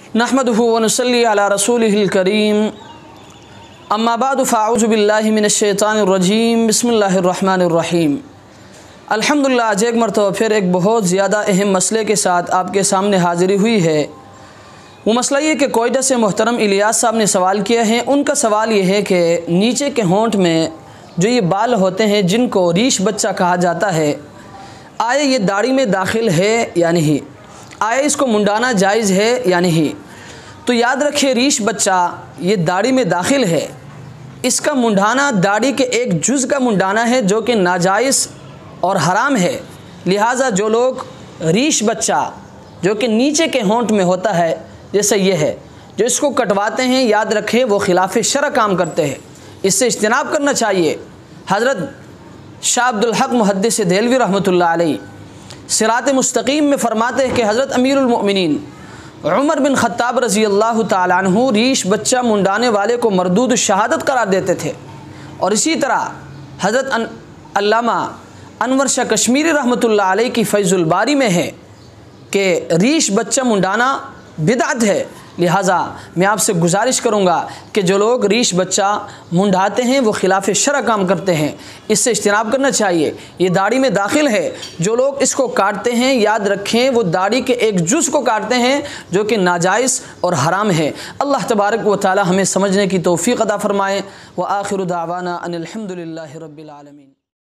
नहमदुहु व नुसल्ली अला रसूलिहिल करीम अम्मा बाद फ़अऊज़ु बिल्लाहि मिनश्शैतानिर रजीम बिस्मिल्लाहिर रहमानिर रहीम। अल्हम्दुलिल्लाह, आज एक मरतबा फिर एक बहुत ज़्यादा अहम मसले के साथ आपके सामने हाज़िरी हुई है। वो मसला ये कि कोयटा से मोहतरम इलियास साहब ने सवाल किया है। उनका सवाल ये है कि नीचे के होंठ में जो ये बाल होते हैं जिनको रीश बच्चा कहा जाता है, आया ये दाढ़ी में दाखिल है या नहीं, आया इसको मुंडाना जायज़ है या नहीं। तो याद रखिए, रीश बच्चा ये दाढ़ी में दाखिल है, इसका मुंडाना दाढ़ी के एक जुज़ का मुंडाना है जो कि नाजायज़ और हराम है। लिहाजा जो लोग रीश बच्चा जो कि नीचे के होंठ में होता है, जैसे ये है, जो इसको कटवाते हैं, याद रखें वो खिलाफ शरअ काम करते हैं, इससे इज्तनाब करना चाहिए। हज़रत शाह अब्दुल हक मुहद्दिस देहलवी रहमतुल्लाह अलैहि सिरात मुस्तकीम में फरमाते हैं कि हज़रत अमीरुल मोमिनीन उमर बिन ख़त्ताब रज़ी अल्लाह ताला अन्हु रीश बच्चा मुंडाने वाले को मरदूद शहादत करार देते थे। और इसी तरह हज़रत अल्लामा अनवर शाह कश्मीरी रहमतुल्लाह अलैहि की फैज़ुल बारी में है कि रीश बच्चा मुंडाना बिदअत है। लिहाजा मैं आपसे गुजारिश करूँगा कि जो लोग रीश बच्चा मुंडाते हैं वो खिलाफ शरअ काम करते हैं, इससे इज्तनाब करना चाहिए। ये दाढ़ी में दाखिल है। जो लोग इसको काटते हैं, याद रखें वो दाढ़ी के एक जुज़ को काटते हैं जो कि नाजायज़ और हराम है। अल्लाह तबारक व तआला हमें समझने की तौफ़ीक़ अता फ़रमाए। व आखिरु दावाना अनिल हम्दुलिल्लाहि रब्बिल आलमीन।